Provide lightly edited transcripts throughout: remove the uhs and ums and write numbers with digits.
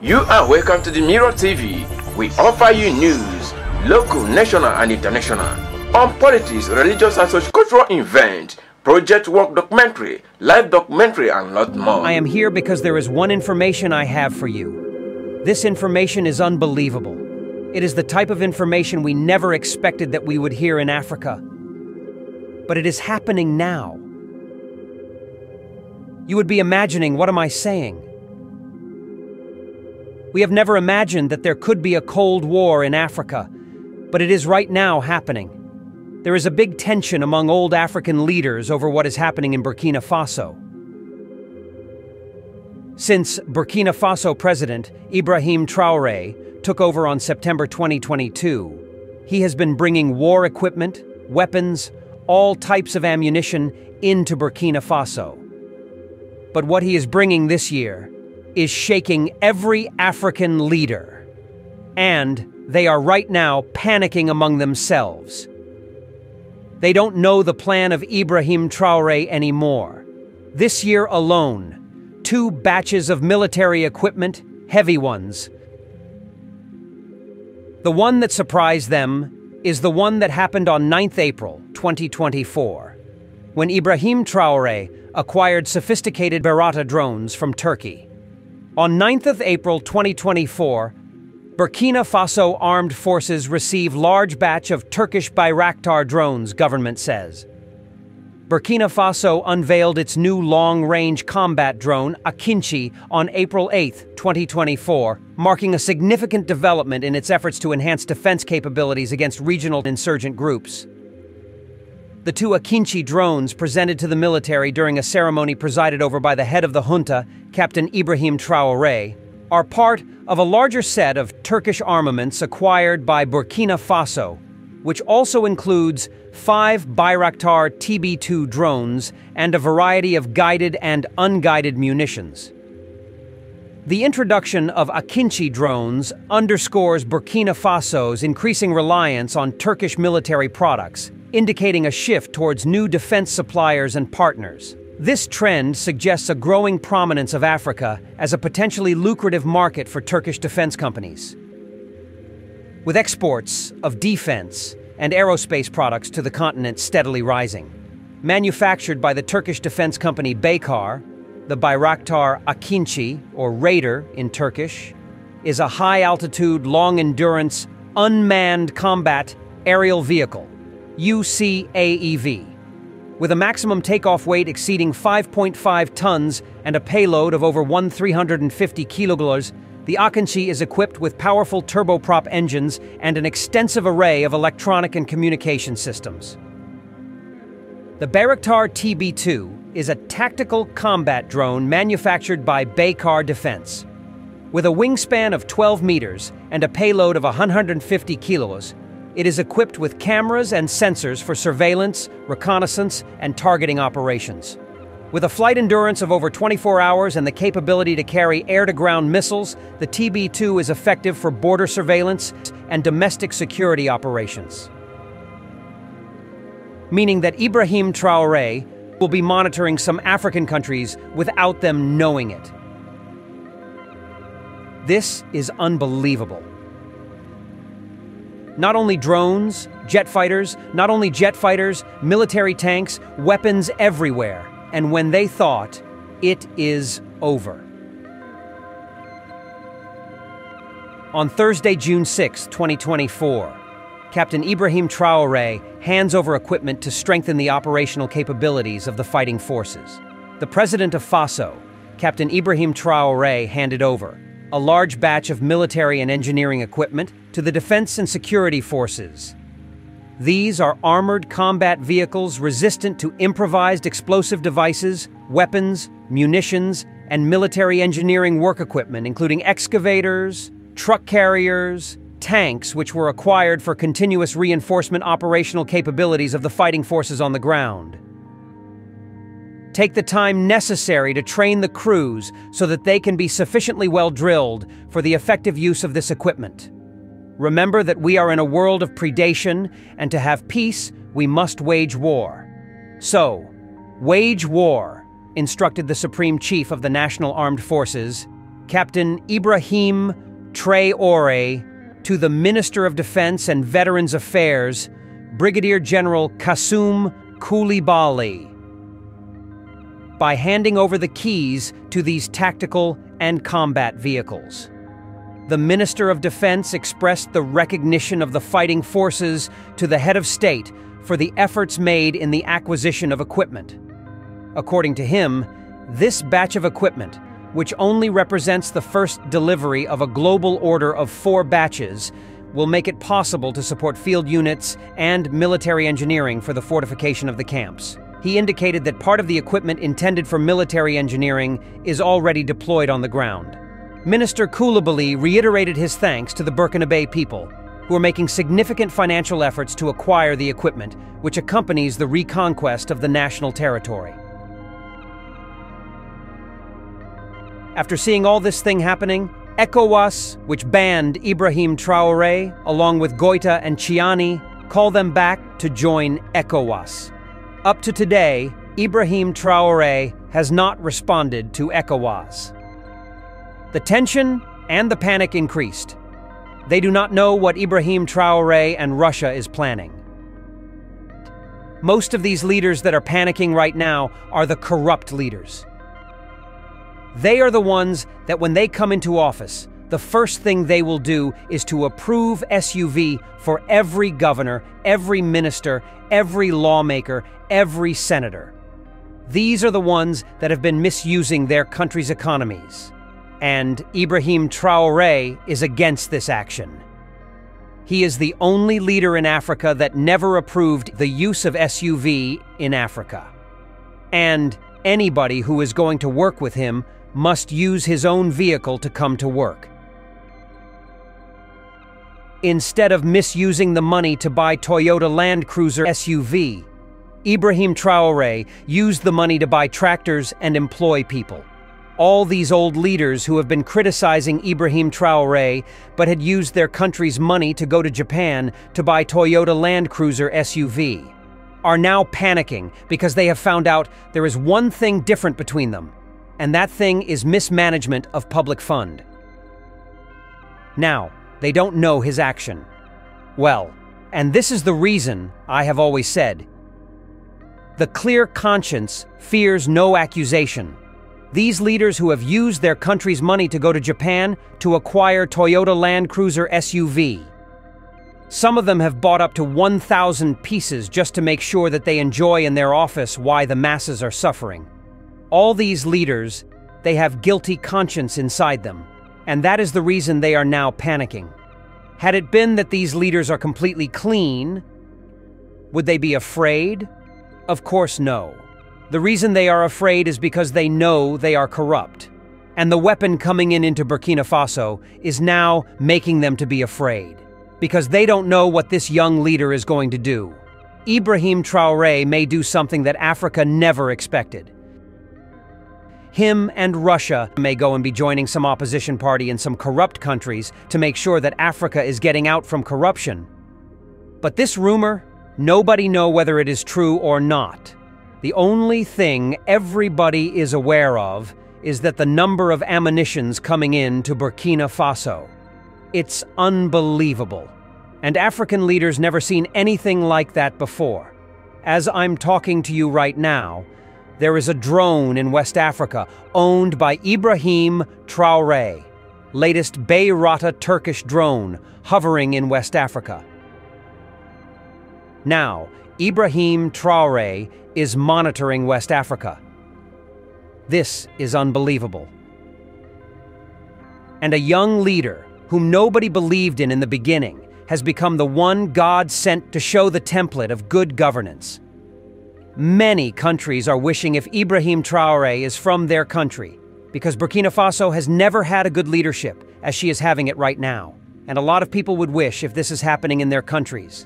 You are welcome to the Mirror TV. We offer you news, local, national and international, on politics, religious and socio-cultural events, project work documentary, live documentary and lot more. I am here because there is one information I have for you. This information is unbelievable. It is the type of information we never expected that we would hear in Africa. But it is happening now. You would be imagining, what am I saying? We have never imagined that there could be a Cold War in Africa, but it is right now happening. There is a big tension among old African leaders over what is happening in Burkina Faso. Since Burkina Faso President IBRAHIM TRAOR'S took over on September 2022, he has been bringing war equipment, weapons, all types of ammunition into Burkina Faso. But what he is bringing this year is shaking every African leader. And they are right now panicking among themselves. They don't know the plan of IBRAHIM TRAOR'S anymore. This year alone, 2 batches of military equipment, heavy ones. The one that surprised them is the one that happened on 9th April 2024, when IBRAHIM TRAOR'S acquired sophisticated Bayraktar drones from Turkey. On 9th of April 2024, Burkina Faso Armed Forces received large batch of Turkish Bayraktar drones, government says. Burkina Faso unveiled its new long-range combat drone, Akinci, on April 8, 2024, marking a significant development in its efforts to enhance defense capabilities against regional insurgent groups. The 2 Akinci drones presented to the military during a ceremony presided over by the head of the junta, Captain IBRAHIM TRAOR'S, are part of a larger set of Turkish armaments acquired by Burkina Faso, which also includes 5 Bayraktar TB2 drones and a variety of guided and unguided munitions. The introduction of Akinci drones underscores Burkina Faso's increasing reliance on Turkish military products, indicating a shift towards new defense suppliers and partners. This trend suggests a growing prominence of Africa as a potentially lucrative market for Turkish defense companies. With exports of defense and aerospace products to the continent steadily rising. Manufactured by the Turkish defense company Baykar, the Bayraktar Akinci, or Raider in Turkish, is a high-altitude, long-endurance, unmanned combat aerial vehicle, UCAEV. With a maximum takeoff weight exceeding 5.5 tons and a payload of over 1,350 kilograms, the Akinci is equipped with powerful turboprop engines and an extensive array of electronic and communication systems. The Bayraktar TB2 is a tactical combat drone manufactured by Baykar Defense. With a wingspan of 12 meters and a payload of 150 kilos, it is equipped with cameras and sensors for surveillance, reconnaissance, and targeting operations. With a flight endurance of over 24 hours and the capability to carry air-to-ground missiles, the TB2 is effective for border surveillance and domestic security operations. Meaning that IBRAHIM TRAOR'S will be monitoring some African countries without them knowing it. This is unbelievable. Not only drones, jet fighters, military tanks, weapons everywhere. And when they thought, it is over. On Thursday, June 6, 2024, Captain IBRAHIM TRAOR'S hands over equipment to strengthen the operational capabilities of the fighting forces. The President of Faso, Captain IBRAHIM TRAOR'S, handed over a large batch of military and engineering equipment to the Defense and Security Forces. These are armored combat vehicles resistant to improvised explosive devices, weapons, munitions, and military engineering work equipment, including excavators, truck carriers, tanks, which were acquired for continuous reinforcement operational capabilities of the fighting forces on the ground. Take the time necessary to train the crews so that they can be sufficiently well drilled for the effective use of this equipment. Remember that we are in a world of predation, and to have peace, we must wage war. So, wage war, instructed the Supreme Chief of the National Armed Forces, Captain Ibrahim Traoré, to the Minister of Defense and Veterans Affairs, Brigadier General Kassoum Koulibaly, by handing over the keys to these tactical and combat vehicles. The Minister of Defense expressed the recognition of the fighting forces to the head of state for the efforts made in the acquisition of equipment. According to him, this batch of equipment, which only represents the first delivery of a global order of 4 batches, will make it possible to support field units and military engineering for the fortification of the camps. He indicated that part of the equipment intended for military engineering is already deployed on the ground. Minister Koulibaly reiterated his thanks to the Burkina Faso people, who are making significant financial efforts to acquire the equipment, which accompanies the reconquest of the national territory. After seeing all this thing happening, ECOWAS, which banned Ibrahim Traoré, along with Goita and Chiani, called them back to join ECOWAS. Up to today, Ibrahim Traoré has not responded to ECOWAS. The tension and the panic increased. They do not know what Ibrahim Traoré and Russia is planning. Most of these leaders that are panicking right now are the corrupt leaders. They are the ones that when they come into office, the first thing they will do is to approve SUV for every governor, every minister, every lawmaker, every senator. These are the ones that have been misusing their country's economies. And Ibrahim Traoré is against this action. He is the only leader in Africa that never approved the use of SUV in Africa. And anybody who is going to work with him must use his own vehicle to come to work. Instead of misusing the money to buy Toyota Land Cruiser SUV, Ibrahim Traoré used the money to buy tractors and employ people. All these old leaders who have been criticizing Ibrahim Traoré but had used their country's money to go to Japan to buy Toyota Land Cruiser SUV are now panicking because they have found out there is one thing different between them, and that thing is mismanagement of public fund. Now, they don't know his action. Well, and this is the reason I have always said, the clear conscience fears no accusation. These leaders who have used their country's money to go to Japan to acquire Toyota Land Cruiser SUV. Some of them have bought up to 1,000 pieces just to make sure that they enjoy in their office why the masses are suffering. All these leaders, they have guilty conscience inside them, and that is the reason they are now panicking. Had it been that these leaders are completely clean, would they be afraid? Of course no. The reason they are afraid is because they know they are corrupt. And the weapon coming into Burkina Faso is now making them to be afraid. Because they don't know what this young leader is going to do. Ibrahim Traoré may do something that Africa never expected. Him and Russia may go and be joining some opposition party in some corrupt countries to make sure that Africa is getting out from corruption. But this rumor, nobody knows whether it is true or not. The only thing everybody is aware of is that the number of ammunitions coming in to Burkina Faso. It's unbelievable. And African leaders never seen anything like that before. As I'm talking to you right now, there is a drone in West Africa owned by Ibrahim Traoré, latest Bayrata Turkish drone hovering in West Africa. Now, Ibrahim Traoré is monitoring West Africa. This is unbelievable. And a young leader, whom nobody believed in the beginning, has become the one God sent to show the template of good governance. Many countries are wishing if Ibrahim Traoré is from their country, because Burkina Faso has never had a good leadership as she is having it right now. And a lot of people would wish if this is happening in their countries.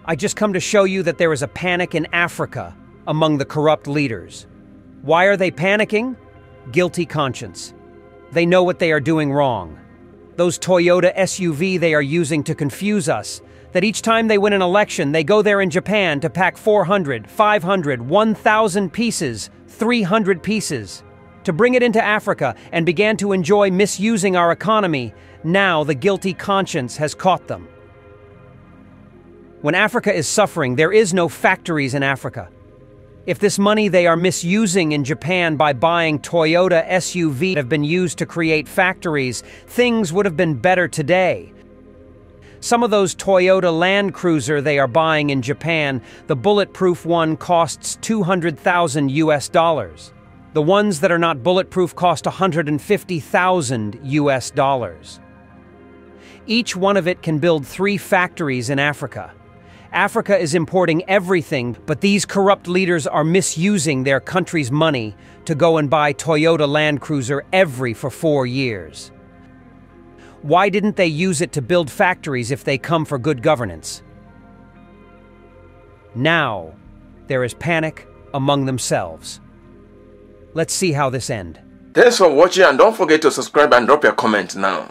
I just come to show you that there is a panic in Africa among the corrupt leaders. Why are they panicking? Guilty conscience. They know what they are doing wrong. Those Toyota SUV they are using to confuse us, that each time they win an election, they go there in Japan to pack 400, 500, 1,000 pieces, 300 pieces. to bring it into Africa and began to enjoy misusing our economy. Now the guilty conscience has caught them. When Africa is suffering, there is no factories in Africa. If this money they are misusing in Japan by buying Toyota SUVs have been used to create factories, things would have been better today. Some of those Toyota Land Cruiser they are buying in Japan, the bulletproof one costs $200,000. The ones that are not bulletproof cost $150,000. Each one of it can build 3 factories in Africa. Africa is importing everything, but these corrupt leaders are misusing their country's money to go and buy Toyota Land Cruiser for 4 years. Why didn't they use it to build factories if they come for good governance? Now, there is panic among themselves. Let's see how this ends. Thanks for watching, and don't forget to subscribe and drop your comment now.